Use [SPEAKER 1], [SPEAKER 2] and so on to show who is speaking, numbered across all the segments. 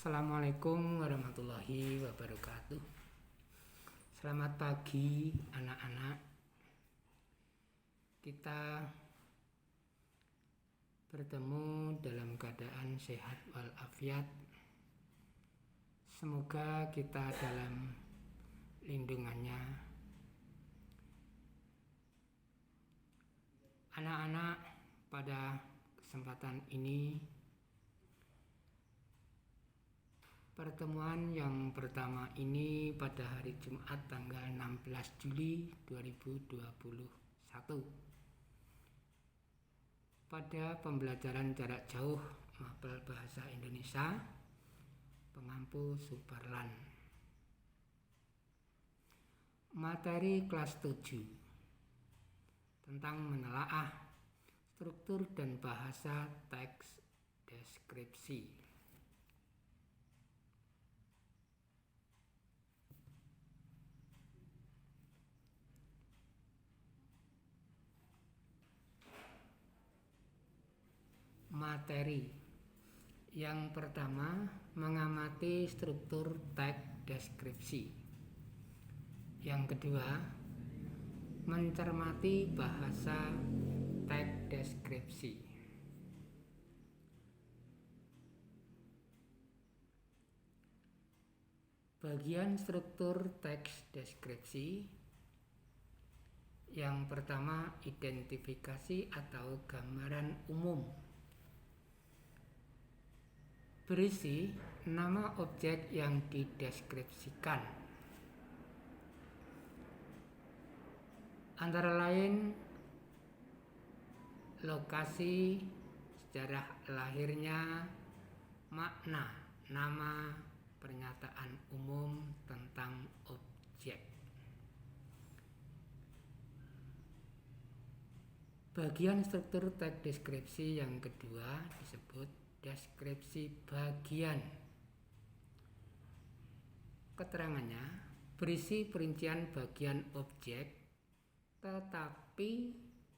[SPEAKER 1] Assalamualaikum warahmatullahi wabarakatuh. Selamat pagi anak-anak. Kita bertemu dalam keadaan sehat walafiat. Semoga kita dalam lindungannya. Anak-anak, pada kesempatan ini pertemuan yang pertama ini pada hari Jumat tanggal 16 Juli 2021 pada pembelajaran jarak jauh mapel bahasa Indonesia pengampu Superlan. Materi kelas 7 tentang menelaah struktur dan bahasa teks deskripsi. Materi yang pertama, mengamati struktur teks deskripsi. Yang kedua, mencermati bahasa teks deskripsi. Bagian struktur teks deskripsi. Yang pertama, identifikasi atau gambaran umum. Berisi nama objek yang dideskripsikan, antara lain lokasi, sejarah lahirnya, makna, nama, pernyataan umum tentang objek. Bagian struktur teks deskripsi yang kedua disebut deskripsi bagian. Keterangannya berisi perincian bagian objek tetapi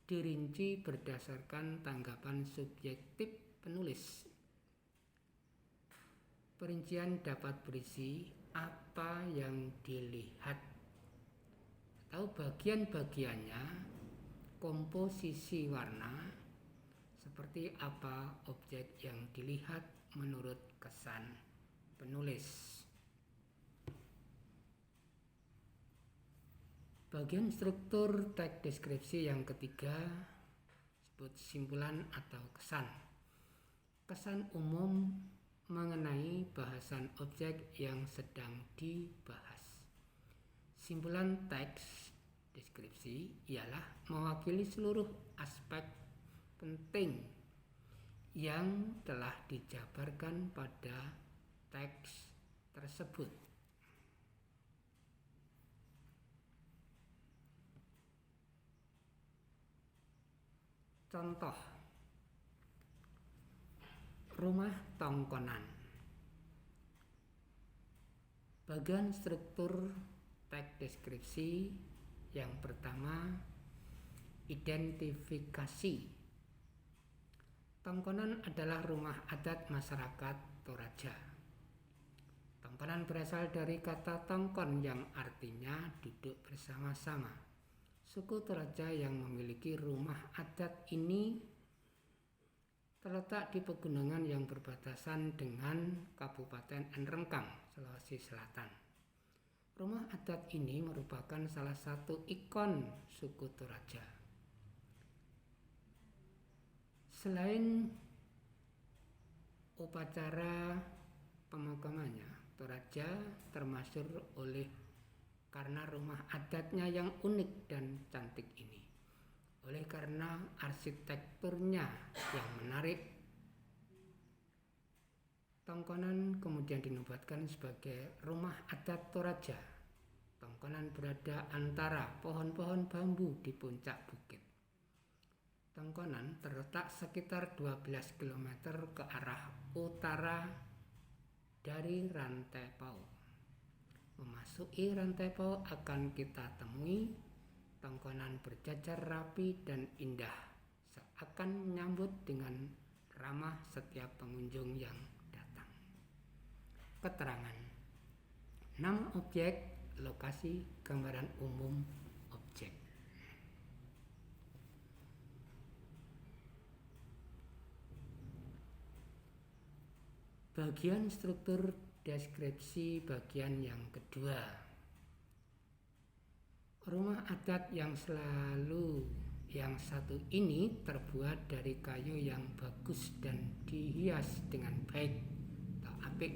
[SPEAKER 1] dirinci berdasarkan tanggapan subjektif penulis. Perincian dapat berisi apa yang dilihat atau bagian-bagiannya, komposisi warna, seperti apa objek yang dilihat menurut kesan penulis. Bagian struktur teks deskripsi yang ketiga disebut simpulan atau kesan. Kesan umum mengenai bahasan objek yang sedang dibahas. Simpulan teks deskripsi ialah mewakili seluruh aspek penting yang telah dijabarkan pada teks tersebut. Contoh, rumah tongkonan. Bagian struktur teks deskripsi yang pertama, identifikasi. Tongkonan adalah rumah adat masyarakat Toraja. Tongkonan berasal dari kata tongkon yang artinya duduk bersama-sama. Suku Toraja yang memiliki rumah adat ini terletak di pegunungan yang berbatasan dengan Kabupaten Enrengkang, Sulawesi Selatan. Rumah adat ini merupakan salah satu ikon suku Toraja. Selain upacara pemakamannya, Toraja termasyhur karena rumah adatnya yang unik dan cantik ini. Oleh karena arsitekturnya yang menarik, Tongkonan kemudian dinobatkan sebagai rumah adat Toraja. Tongkonan berada antara pohon-pohon bambu di puncak bukit. Tongkonan terletak sekitar 12 km ke arah utara dari Rantai Pau. Memasuki Rantai Pau akan kita temui Tongkonan berjajar rapi dan indah, seakan menyambut dengan ramah setiap pengunjung yang datang. Keterangan. Nama objek, lokasi, gambaran umum objek. Bagian struktur deskripsi bagian yang kedua. Rumah adat yang satu ini terbuat dari kayu yang bagus dan dihias dengan baik atau apik.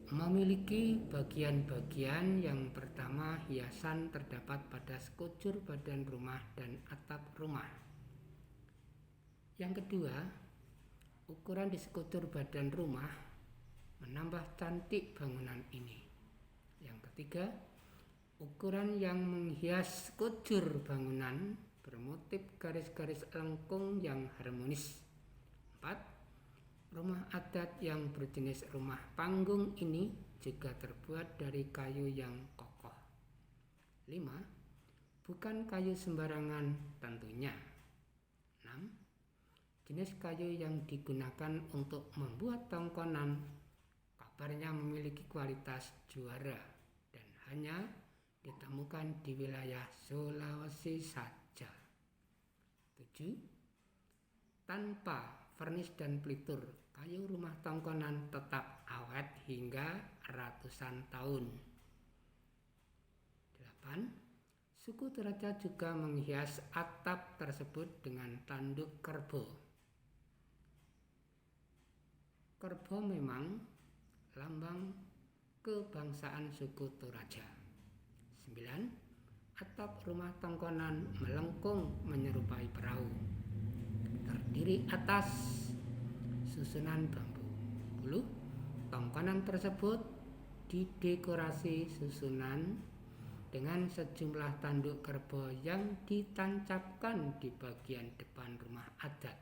[SPEAKER 1] Memiliki bagian-bagian. Yang pertama, hiasan terdapat pada sekujur badan rumah dan atap rumah. Yang kedua, ukuran di sekujur badan rumah menambah cantik bangunan ini. Yang ketiga, ukuran yang menghias sekujur bangunan bermotif garis-garis lengkung yang harmonis. 4. Rumah adat yang berjenis rumah panggung ini juga terbuat dari kayu yang kokoh. 5. Bukan kayu sembarangan tentunya. 6. Jenis kayu yang digunakan untuk membuat tongkonan kabarnya memiliki kualitas juara dan hanya ditemukan di wilayah Sulawesi saja. 7. Tanpa vernis dan pelitur, kayu rumah tongkonan tetap awet hingga ratusan tahun. 8. Suku Toraja juga menghias atap tersebut dengan tanduk kerbau. Kerbau memang lambang kebangsaan suku Toraja. 9. Atap rumah tongkonan melengkung menyerupai perahu. Terdiri atas susunan bambu. 10. Tongkonan tersebut didekorasi susunan dengan sejumlah tanduk kerbau yang ditancapkan di bagian depan rumah adat.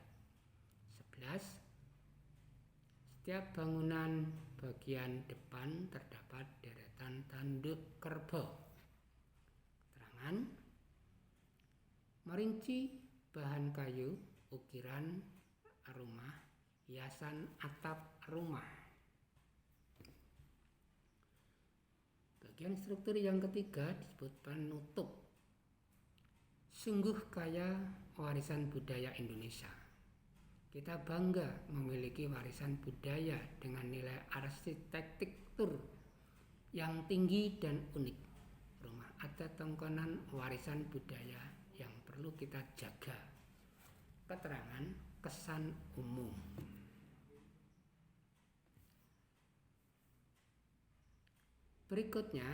[SPEAKER 1] 11. Setiap bangunan bagian depan terdapat deretan tanduk kerbau. Keterangan. Merinci bahan kayu, ukiran rumah, hiasan atap rumah. Bagian struktur yang ketiga disebut penutup. Sungguh kaya warisan budaya Indonesia. Kita bangga memiliki warisan budaya dengan nilai arsitektur yang tinggi dan unik. Rumah adat tongkonan warisan budaya yang perlu kita jaga. Keterangan kesan umum. Berikutnya,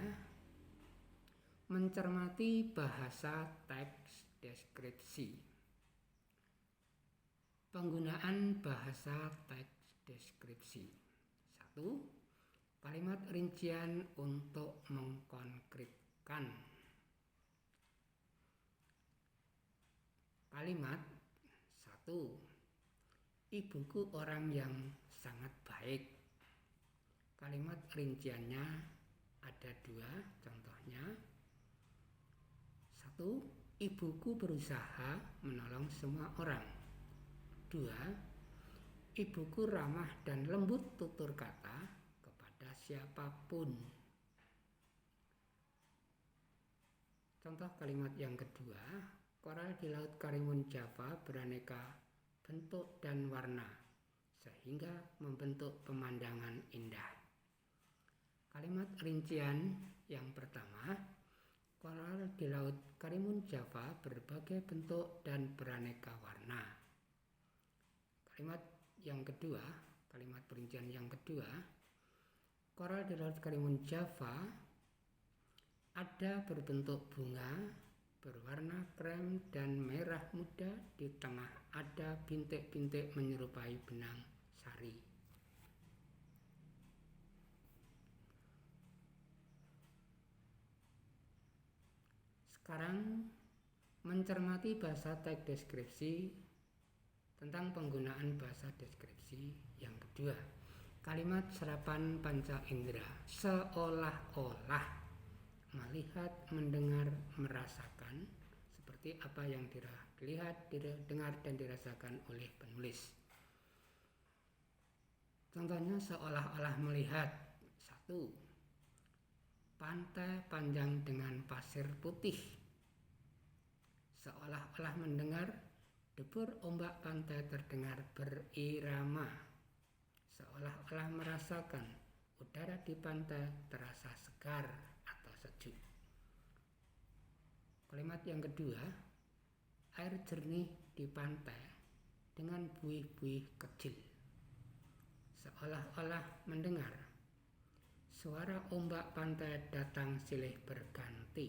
[SPEAKER 1] mencermati bahasa teks deskripsi. Penggunaan bahasa teks deskripsi. 1. Kalimat rincian untuk mengkonkretkan. Kalimat 1. Ibuku orang yang sangat baik. Kalimat rinciannya ada 2 contohnya. 1. Ibuku berusaha menolong semua orang. 2. Ibuku ramah dan lembut tutur kata kepada siapapun. Contoh kalimat yang kedua, koral di Laut Karimun Jawa beraneka bentuk dan warna sehingga membentuk pemandangan indah. Kalimat rincian yang pertama, koral di Laut Karimun Jawa berbagai bentuk dan beraneka warna. Kalimat yang kedua, kalimat perincian yang kedua, koral di Laut Karimun Jawa ada berbentuk bunga berwarna krem dan merah muda, di tengah ada bintik-bintik menyerupai benang sari. Sekarang mencermati bahasa teks deskripsi tentang penggunaan bahasa deskripsi yang kedua. Kalimat serapan panca indera, seolah-olah melihat, mendengar, merasakan seperti apa yang dilihat, didengar dan dirasakan oleh penulis. Contohnya seolah-olah melihat 1. Pantai panjang dengan pasir putih. Seolah-olah mendengar debur ombak pantai terdengar berirama. Seolah-olah merasakan udara di pantai terasa segar atau sejuk. Kalimat yang kedua, air jernih di pantai dengan buih-buih kecil. Seolah-olah mendengar suara ombak pantai datang silih berganti.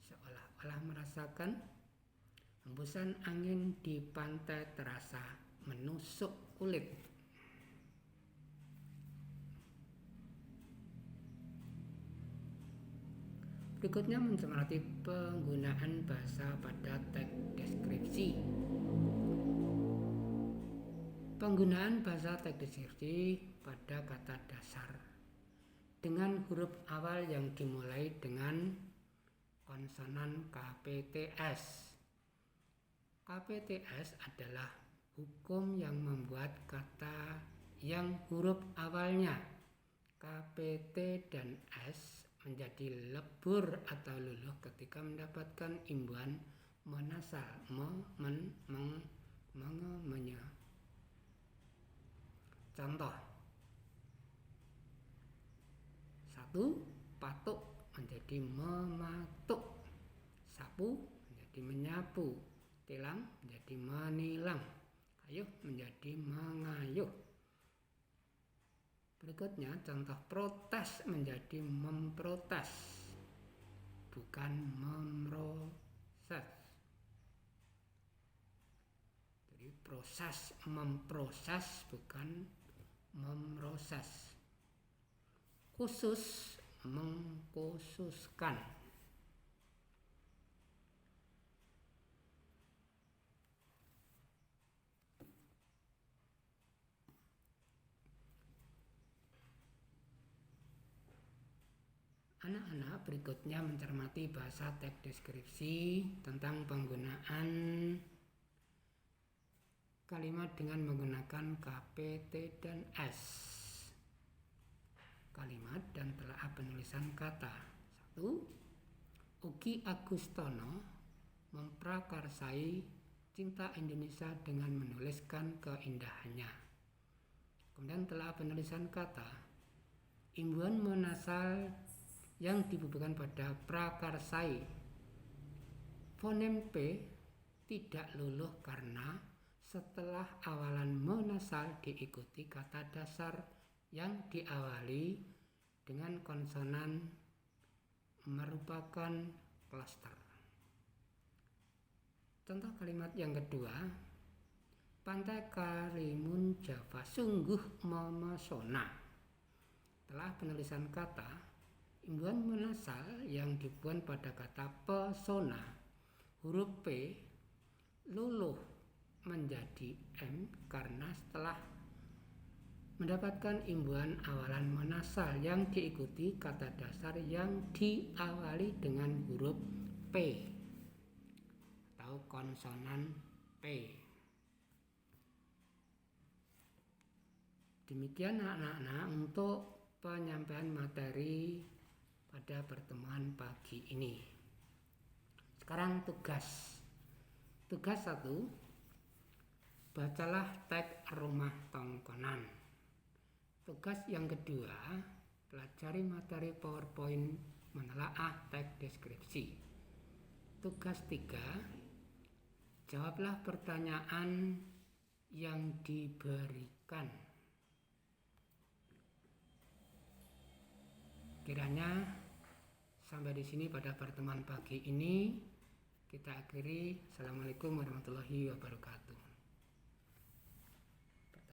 [SPEAKER 1] Seolah-olah merasakan hembusan angin di pantai terasa menusuk kulit. Berikutnya mencermati penggunaan bahasa pada teks deskripsi. Penggunaan bahasa teks deskripsi pada kata dasar dengan huruf awal yang dimulai dengan konsonan KPTS. KPTS adalah hukum yang membuat kata yang huruf awalnya KPT dan S menjadi lebur atau luluh ketika mendapatkan imbuhan menasal menye. Contoh 1. Patuk menjadi mematuk. Sapu menjadi menyapu. Tilang menjadi menilang. Kayuh menjadi mengayuh. Berikutnya contoh protes menjadi memprotes, bukan memproses. Jadi proses memproses bukan memproses. Khusus mengkhususkan. Anak-anak berikutnya mencermati bahasa teks deskripsi tentang penggunaan kalimat dengan menggunakan KPT dan S. Kalimat dan telaah penulisan kata. 1. Ugi Agustono memprakarsai cinta Indonesia dengan menuliskan keindahannya. Kemudian telaah penulisan kata. Imbuhan monasal yang dibubuhkan pada prakarsai. Fonem P tidak luluh karena setelah awalan monasal diikuti kata dasar yang diawali dengan konsonan merupakan klaster. Contoh kalimat yang kedua, Pantai Karimun Jawa sungguh memesona. Telah penulisan kata, imbuhan monasal yang dibuat pada kata pesona, huruf P luluh menjadi M karena setelah mendapatkan imbuhan awalan monasal yang diikuti kata dasar yang diawali dengan huruf P atau konsonan P. Demikian anak-anak untuk penyampaian materi pada pertemuan pagi ini. Sekarang tugas 1, bacalah teks rumah tongkonan. Tugas yang kedua, pelajari materi PowerPoint menelaah teks deskripsi. Tugas 3, jawablah pertanyaan yang diberikan. Kiranya sampai di sini pada pertemuan pagi ini kita akhiri. Assalamualaikum warahmatullahi wabarakatuh.